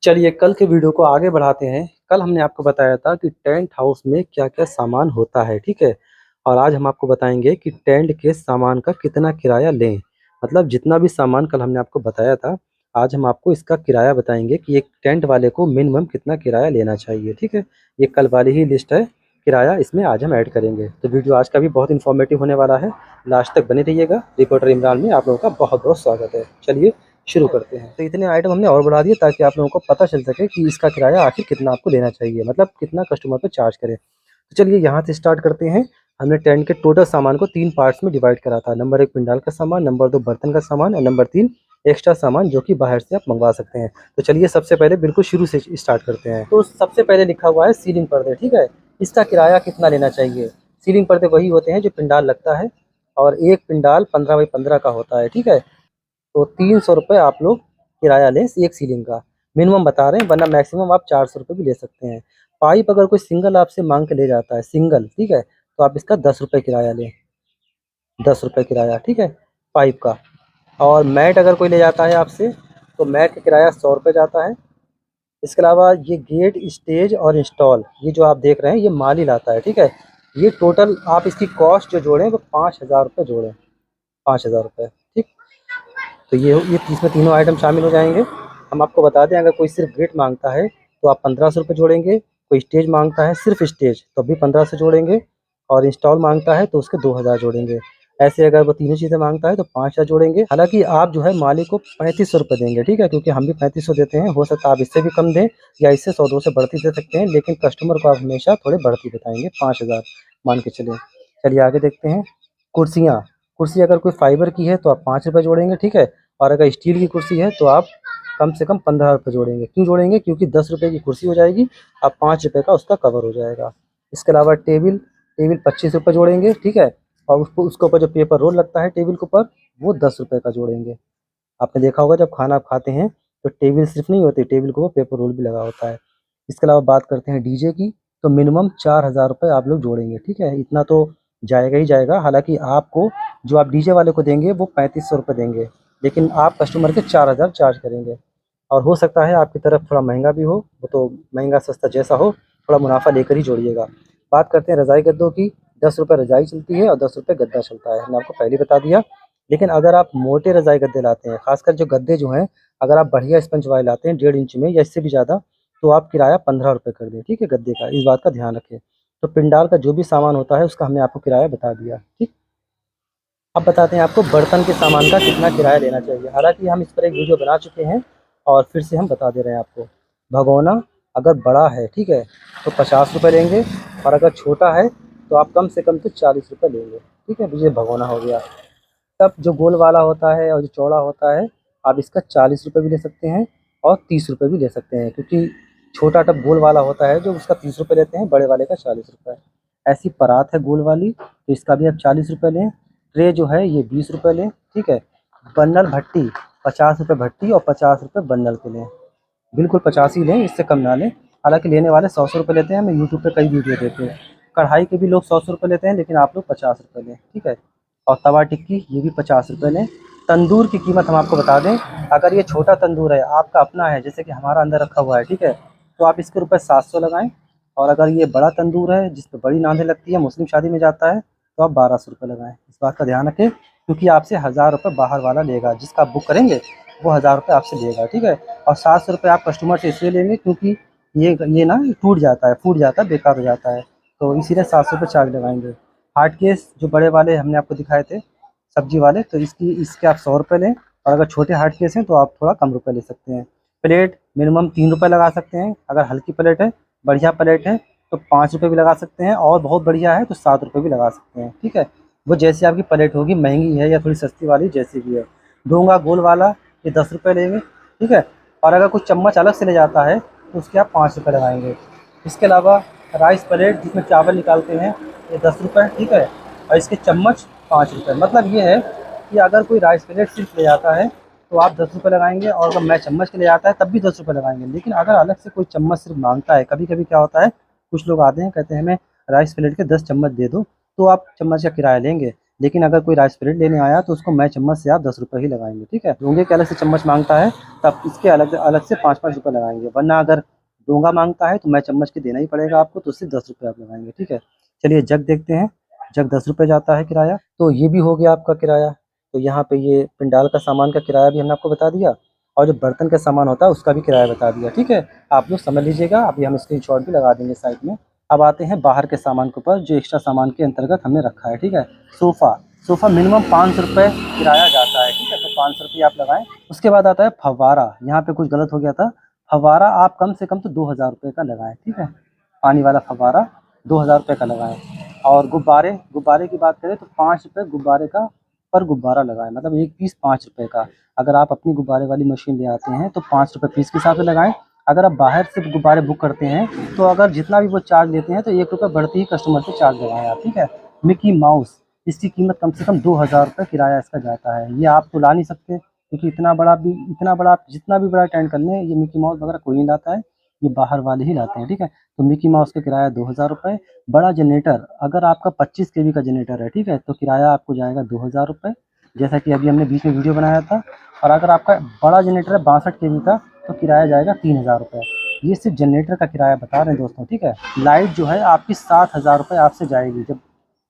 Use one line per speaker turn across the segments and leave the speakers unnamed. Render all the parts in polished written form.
चलिए कल के वीडियो को आगे बढ़ाते हैं। कल हमने आपको बताया था कि टेंट हाउस में क्या-क्या सामान होता है, ठीक है? और आज हम आपको बताएँगे कि टेंट के सामान का कितना किराया लें। मतलब जितना भी सामान कल हमने आपको बताया था, आज हम आपको इसका किराया बताएँगे कि एक टेंट वाले को मिनिमम कितना किराया लेना चाहिए, ठीक है? ये कल वाली ही लिस्ट है, किराया इसमें आज हम ऐड करेंगे। तो वीडियो आज का भी बहुत इन्फॉर्मेटिव होने वाला है, लास्ट तक बने रहिएगा। रिपोर्टर इमरान में आप लोगों का बहुत-बहुत स्वागत है। चलिए शुरू करते हैं। तो इतने आइटम हमने और बढ़ा दिए ताकि आप लोगों को पता चल सके कि इसका किराया आखिर कितना आपको लेना चाहिए, मतलब कितना कस्टमर पे चार्ज करें। तो चलिए यहाँ से स्टार्ट करते हैं। हमने टेंट के टोटल सामान को 3 पार्ट्स में डिवाइड करा था। नंबर 1 पंडाल का सामान, नंबर 2 बर्तन का सामान और नंबर 3 एक्स्ट्रा सामान जो कि बाहर से आप मँगवा सकते हैं। तो चलिए सबसे पहले बिल्कुल शुरू से स्टार्ट करते हैं। तो सबसे पहले लिखा हुआ है सीलिंग पर्दे, ठीक है? इसका किराया कितना लेना चाहिए? सीलिंग पर्दे वही होते हैं जो पंडाल लगता है और एक पंडाल 15 बाई 15 का होता है, ठीक है? तो 300 रुपये आप लोग किराया लें एक सीलिंग का। मिनिमम बता रहे हैं, वरना मैक्सिमम आप 400 रुपये भी ले सकते हैं। पाइप अगर कोई सिंगल आपसे माँग के ले जाता है, सिंगल, ठीक है? तो आप इसका 10 रुपये किराया लें, 10 रुपये किराया, ठीक है? पाइप का। और मैट अगर कोई ले जाता है आपसे, तो मैट का किराया 100 रुपये जाता है। इसके अलावा ये गेट, स्टेज और इंस्टॉल, ये जो आप देख रहे हैं, ये माल ही लाता है, ठीक है? ये टोटल आप इसकी कॉस्ट जो जोड़ें, वो 5000 रुपये जोड़ें, 5000 रुपये, ठीक? तो ये इसमें तीनों आइटम शामिल हो जाएँगे। हम आपको बता दें, अगर कोई सिर्फ़ गेट माँगता है तो आप 1500 रुपये जोड़ेंगे, कोई स्टेज माँगता है सिर्फ़ स्टेज तो भी 1500 जोड़ेंगे और इंस्टॉल माँगता है तो उसके 2000 जोड़ेंगे। ऐसे अगर वो तीनों चीज़ें माँगता है तो 5000 जोड़ेंगे। हालाँकि आप जो है मालिक को 3500 रुपये देंगे, ठीक है? क्योंकि हम भी 3500 देते हैं, हो सकता है आप इससे भी कम दें या इससे 100-200 से बढ़ती दे सकते हैं, लेकिन कस्टमर को आप हमेशा थोड़ी बढ़ती बताएँगे, 5000 मान के चलें। चलिए आगे देखते हैं। कुर्सियाँ, कुर्सी अगर कोई फाइबर की है तो आप 5 रुपये जोड़ेंगे, ठीक है? और अगर स्टील की कुर्सी है तो आप कम से कम 15 रुपये जोड़ेंगे। क्यों जोड़ेंगे? क्योंकि 10 रुपये की कुर्सी हो जाएगी, अब 5 रुपये का उसका कवर हो जाएगा। इसके अलावा टेबल, टेबल 25 रुपये जोड़ेंगे, ठीक है? और उसको उसके ऊपर जो पेपर रोल लगता है टेबल के ऊपर, वो 10 रुपये का जोड़ेंगे। आपने देखा होगा जब खाना आप खाते हैं तो टेबल सिर्फ़ नहीं होती, टेबल के ऊपर पेपर रोल भी लगा होता है। इसके अलावा बात करते हैं डीजे की, तो मिनिमम 4000 रुपये आप लोग जोड़ेंगे, ठीक है? इतना तो जाएगा ही जाएगा। हालाँकि आपको जो आप डीजे वाले को देंगे वो 3500 रुपये देंगे, लेकिन आप कस्टमर के 4000 चार्ज करेंगे। और हो सकता है आपकी तरफ थोड़ा महँगा भी हो, वो तो महँगा-सस्ता जैसा हो, थोड़ा मुनाफ़ा लेकर ही जोड़िएगा। बात करते हैं रज़ाई गद्दों की, 10 रुपये रज़ाई चलती है और 10 रुपये गद्दा चलता है, हमने आपको पहले ही बता दिया। लेकिन अगर आप मोटे रज़ाई गद्दे लाते हैं, ख़ासकर जो गद्दे जो हैं, अगर आप बढ़िया स्पंज वाले लाते हैं 1.5 इंच में या इससे भी ज़्यादा, तो आप किराया 15 रुपये कर दें, ठीक है गद्दे का, इस बात का ध्यान रखें। तो पिंडाल का जो भी सामान होता है उसका हमने आपको किराया बता दिया, ठीक? अब बताते हैं आपको बर्तन के सामान का कितना किराया लेना चाहिए। हालाँकि हम इस पर एक वीडियो बना चुके हैं और फिर से हम बता दे रहे हैं आपको। भगोना अगर बड़ा है, ठीक है, तो 50 रुपये लेंगे और अगर छोटा है तो आप कम से कम तो 40 रुपये लेंगे, ठीक है? ये भगोना हो गया। तब जो गोल वाला होता है और जो चौड़ा होता है, आप इसका 40 रुपये भी ले सकते हैं और 30 रुपये भी ले सकते हैं, क्योंकि छोटा टब गोल वाला होता है जो उसका 30 रुपये लेते हैं, बड़े वाले का 40 रुपये। ऐसी परात है गोल वाली, तो इसका भी आप 40 रुपये लें। ट्रे जो है ये 20 रुपये लें, ठीक है? बर्नल भट्टी 50 रुपये भट्टी और 50 रुपये बर्नल के लें। बिल्कुल 50 ही लें, इससे कम ना लें। हालाँकि लेने वाले 100-100 रुपये लेते हैं, हमें यूट्यूब पे कई वीडियो देते हैं। कढ़ाई के भी लोग 100-100 रुपये लेते हैं, लेकिन आप लोग 50 रुपये लें, ठीक है? और तवा टिक्की ये भी 50 रुपये लें। तंदूर की कीमत हम आपको बता दें, अगर ये छोटा तंदूर है, आपका अपना है, जैसे कि हमारा अंदर रखा हुआ है, ठीक है? तो आप इसके रुपए 700 लगाएँ और अगर ये बड़ा तंदूर है, जिस पे बड़ी नांदें लगती है, मुस्लिम शादी में जाता है, तो आप 1200 रुपये लगाएँ। इस बात का ध्यान रखें, क्योंकि आपसे 1000 रुपये बाहर वाला लेगा, जिसका आप बुक करेंगे, वो 1000 रुपये आपसे लेगा, ठीक है? और 700 रुपये आप कस्टमर से इसलिए लेंगे क्योंकि ये ना टूट जाता है, फूट जाता है, बेकार हो जाता है, तो इसीलिए 700 रुपये चार्ज लगाएँगे। हार्ड केस जो बड़े वाले हमने आपको दिखाए थे, सब्ज़ी वाले, तो इसके आप 100 रुपये लें और अगर छोटे हार्ड केस हैं तो आप थोड़ा कम रुपए ले सकते हैं। प्लेट मिनिमम 3 रुपये लगा सकते हैं, अगर हल्की प्लेट है, बढ़िया प्लेट है तो 5 रुपये भी लगा सकते हैं और बहुत बढ़िया है तो 7 रुपये भी लगा सकते हैं, ठीक है? वो जैसी आपकी प्लेट होगी, महँगी है या थोड़ी सस्ती वाली, जैसी भी है। डोंगा गोल वाला ये 10 रुपये लेंगे, ठीक है? और अगर कुछ चम्मच अलग से ले जाता है तो उसके आप 5 रुपये लगाएँगे। इसके अलावा राइस प्लेट जिसमें चावल निकालते हैं, ये 10 रुपये, ठीक है? और इसके चम्मच 5 रुपये। मतलब ये है कि अगर कोई राइस प्लेट सिर्फ ले जाता है तो आप 10 रुपये लगाएँगे और अगर मैं चम्मच के ले जाता है तब भी 10 रुपये लगाएँगे। लेकिन अगर अलग से कोई चम्मच सिर्फ माँगता है, कभी-कभी क्या होता है, कुछ लोग आते हैं कहते हैं हमें राइस प्लेट के 10 चम्मच दे दो, तो आप चम्मच का किराया लेंगे। लेकिन अगर कोई राइस ब्रेड लेने आया तो उसको मैं चम्मच से आप 10 रुपये ही लगाएंगे, ठीक है। डोंगे के अलग से चम्मच मांगता है तब इसके अलग अलग से 5-5 रुपये लगाएंगे, वरना अगर डोंगा मांगता है तो मैं चम्मच के देना ही पड़ेगा आपको, तो उससे 10 रुपये आप लगाएंगे, ठीक है। चलिए जग देखते हैं, जग 10 रुपये जाता है किराया। तो ये भी हो गया आपका किराया। तो यहाँ पे ये पिंडाल का सामान का किराया भी हमने आपको बता दिया, और जो बर्तन का सामान होता है उसका भी किराया बता दिया, ठीक है। आप लोग समझ लीजिएगा, अभी हम स्क्रीनशॉट भी लगा देंगे साइड में। अब आते हैं बाहर के सामान के ऊपर, जो एक्स्ट्रा सामान के अंतर्गत हमने रखा है, ठीक है। सोफ़ा मिनिमम 500 रुपये किराया जाता है, ठीक है, तो 500 रुपये आप लगाएं। उसके बाद आता है फव्वारा, यहाँ पे कुछ गलत हो गया था। फव्वारा आप कम से कम तो 2000 रुपये का लगाएं, ठीक है। पानी वाला फव्वारा 2000 रुपये का लगाएं। और गुब्बारे की बात करें तो 5 रुपये गुब्बारे का पर गुब्बारा लगाएं, मतलब एक पीस 5 रुपये का। अगर आप अपनी गुब्बारे वाली मशीन ले आते हैं तो 5 रुपये पीस के हिसाब से लगाएं। अगर आप बाहर से गुब्बारे बुक करते हैं तो अगर जितना भी वो चार्ज लेते हैं तो 1 रुपये बढ़ती ही कस्टमर से चार्ज लगाएं आप, ठीक है। मिकी माउस, इसकी कीमत कम से कम 2000 रुपये किराया इसका जाता है। ये आप तो ला नहीं सकते, क्योंकि इतना बड़ा आप जितना भी बड़ा टेंट कर लें, ये मिकी माउस वगैरह कोई नहीं लाता है, ये बाहर वाले ही लाते हैं, ठीक है। तो मिकी माउस का किराया 2000 रुपये। बड़ा जनरेटर, अगर आपका 25 kV का जनरेटर है, ठीक है, तो किराया आपको जाएगा 2000 रुपये, जैसा कि अभी हमने बीच में वीडियो बनाया था। और अगर आपका बड़ा जनरेटर है 62 kV का, तो किराया जाएगा 3000 रुपये। ये सिर्फ जनरेटर का किराया बता रहे हैं दोस्तों, ठीक है। लाइट जो है आपकी 7000 रुपये आपसे जाएगी।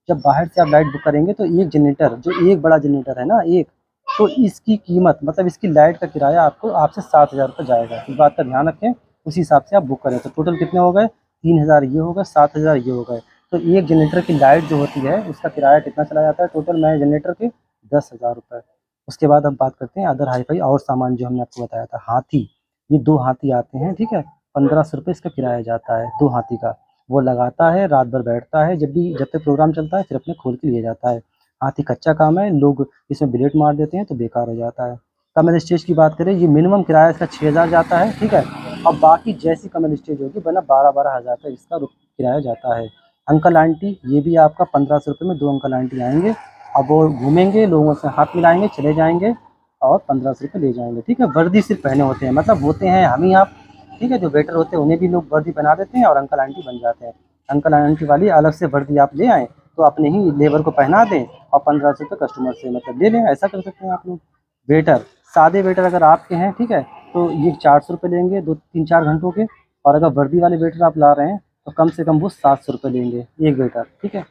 जब बाहर से आप लाइट बुक करेंगे तो एक जनरेटर, जो एक बड़ा जनरेटर है ना एक, तो इसकी कीमत मतलब इसकी लाइट का किराया आपको आपसे 7000 रुपये जाएगा। इस बात का ध्यान रखें, उसी हिसाब से आप बुक करें। तो टोटल कितने हो गए, 3000 ये हो गए, 7000 ये हो गए। तो एक जनरेटर की लाइट जो होती है उसका किराया कितना चला जाता है टोटल नए जनरेटर के 10,000 रुपये। उसके बाद हम बात करते हैं अदर हाई-फाई और सामान जो हमने आपको बताया था। हाथी, ये 2 हाथी आते हैं, ठीक है, 1500 रुपये इसका किराया जाता है 2 हाथी का। वो लगाता है, रात भर बैठता है, जब तक प्रोग्राम चलता है फिर अपने खोल के लिए जाता है। हाथी कच्चा काम है, लोग इसमें ब्लेड मार देते हैं तो बेकार हो जाता है। कमल स्टेज की बात करें, ये मिनिमम किराया इसका 6000 जाता है, ठीक है। और बाकी जैसी कमल स्टेज होगी बना 12-12 हज़ार तक इसका किराया जाता है। अंकल आंटी, ये भी आपका 1500 रुपये में 2 अंकल आंटी आएंगे। अब वो घूमेंगे, लोगों से हाथ मिलाएंगे, चले जाएंगे और 1500 रुपये ले जाएंगे, ठीक है। वर्दी सिर्फ पहने होते हैं, मतलब होते हैं हम ही आप, ठीक है। जो वेटर होते हैं उन्हें भी लोग वर्दी बना देते हैं और अंकल आंटी बन जाते हैं। अंकल आंटी वाली अलग से वर्दी आप ले आएँ, तो अपने ही लेबर को पहना दें और 1500 रुपये कस्टमर से मतलब ले लें, ऐसा कर सकते हैं आप लोग। वेटर, सादे वेटर अगर आपके हैं, ठीक है, तो ये 400 रुपये लेंगे 2-3-4 घंटों के। और अगर वर्दी वाले वेटर आप ला रहे हैं तो कम से कम वो 700 रुपये लेंगे एक वेटर, ठीक है।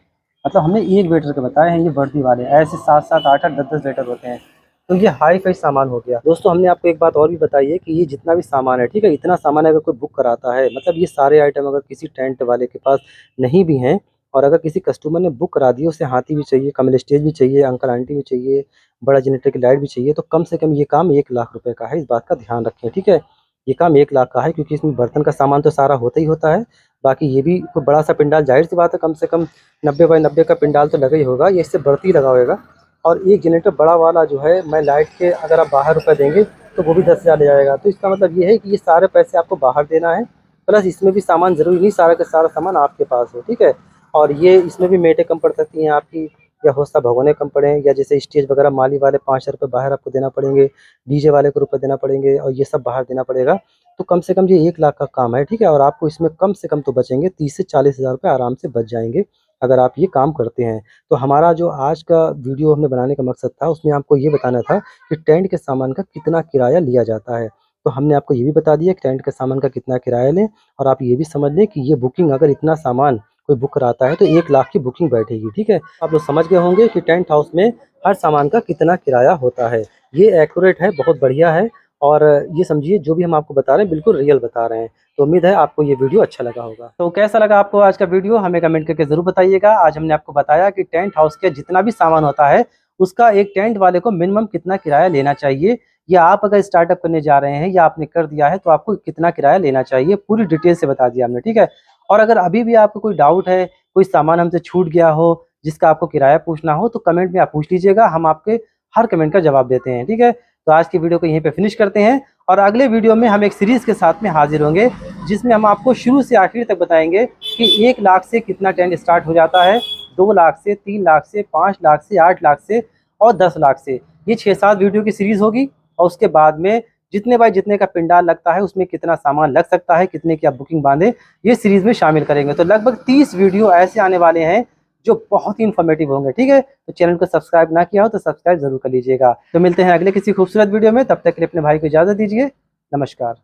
मतलब हमने एक वेटर के बताए हैं, ये वर्दी वाले, ऐसे 7-7, 8-8, 10-10 वेटर होते हैं। तो ये हाई फाई सामान हो गया। दोस्तों हमने आपको एक बात और भी बताई है कि ये जितना भी सामान है, ठीक है, इतना सामान अगर कोई बुक कराता है, मतलब ये सारे आइटम अगर किसी टेंट वाले के पास नहीं भी हैं, और अगर किसी कस्टमर ने बुक करा दिए, उसे हाथी भी चाहिए, कमल स्टेज भी चाहिए, अंकल आंटी भी चाहिए, बड़ा जनरेटर की लाइट भी चाहिए, तो कम से कम ये काम 1 लाख रुपए का है। इस बात का ध्यान रखें, ठीक है। ये काम 1 लाख का है, क्योंकि इसमें बर्तन का सामान तो सारा होता ही होता है। बाकी ये भी कोई बड़ा सा पंडाल, जाहिर सी बात है, कम से कम 90 बाई 90 का पंडाल तो लगा ही होगा, ये इससे बढ़ती ही लगा होगा। और एक जनरेटर बड़ा वाला जो है, मैं लाइट के अगर आप बाहर रुपए देंगे तो वो भी 10,000 ले जाएगा। तो इसका मतलब ये है कि ये सारे पैसे आपको बाहर देना है, प्लस इसमें भी सामान ज़रूरी नहीं सारा का सारा सामान आपके पास हो, ठीक है। और ये इसमें भी मेटें कम पड़ सकती हैं आपकी, या होस्ता भगोने कम पड़े, या जैसे स्टेज वगैरह माली वाले 5,000 रुपये बाहर आपको देना पड़ेंगे, डीजे वाले को रुपये देना पड़ेंगे, और ये सब बाहर देना पड़ेगा। तो कम से कम ये 1 लाख का काम है, ठीक है। और आपको इसमें कम से कम तो बचेंगे 30 से 40 हज़ार रुपये आराम से बच जाएंगे अगर आप ये काम करते हैं। तो हमारा जो आज का वीडियो हमने बनाने का मकसद था, उसमें आपको ये बताना था कि टेंट के सामान का कितना किराया लिया जाता है। तो हमने आपको ये भी बता दिया कि टेंट के सामान का कितना किराया लें, और आप ये भी समझ लें कि ये बुकिंग अगर इतना सामान कोई बुक कराता है तो 1 लाख की बुकिंग बैठेगी, ठीक है। आप लोग समझ गए होंगे कि टेंट हाउस में हर सामान का कितना किराया होता है। ये एक्यूरेट है, बहुत बढ़िया है, और ये समझिए जो भी हम आपको बता रहे हैं बिल्कुल रियल बता रहे हैं। तो उम्मीद है आपको ये वीडियो अच्छा लगा होगा। तो कैसा लगा आपको आज का वीडियो, हमें कमेंट करके ज़रूर बताइएगा। आज हमने आपको बताया कि टेंट हाउस के जितना भी सामान होता है उसका एक टेंट वाले को मिनिमम कितना किराया लेना चाहिए, या आप अगर स्टार्टअप करने जा रहे हैं या आपने कर दिया है तो आपको कितना किराया लेना चाहिए, पूरी डिटेल से बता दिया हमने, ठीक है। और अगर अभी भी आपको कोई डाउट है, कोई सामान हमसे छूट गया हो जिसका आपको किराया पूछना हो, तो कमेंट में आप पूछ लीजिएगा, हम आपके हर कमेंट का जवाब देते हैं, ठीक है। तो आज की वीडियो को यहीं पे फिनिश करते हैं, और अगले वीडियो में हम एक सीरीज़ के साथ में हाजिर होंगे, जिसमें हम आपको शुरू से आखिर तक बताएंगे कि 1 लाख से कितना टेंट स्टार्ट हो जाता है, 2 लाख से, 3 लाख से, 5 लाख से, 8 लाख से और 10 लाख से। ये 6-7 वीडियो की सीरीज़ होगी, और उसके बाद में जितने बाय जितने का पंडाल लगता है उसमें कितना सामान लग सकता है, कितने की आप बुकिंग बांधे, ये सीरीज़ में शामिल करेंगे। तो लगभग 30 वीडियो ऐसे आने वाले हैं जो बहुत ही इन्फॉर्मेटिव होंगे। ठीक है, तो चैनल को सब्सक्राइब ना किया हो तो सब्सक्राइब जरूर कर लीजिएगा। तो मिलते हैं अगले किसी खूबसूरत वीडियो में, तब तक के लिए अपने भाई को इजाज़त दीजिए। नमस्कार।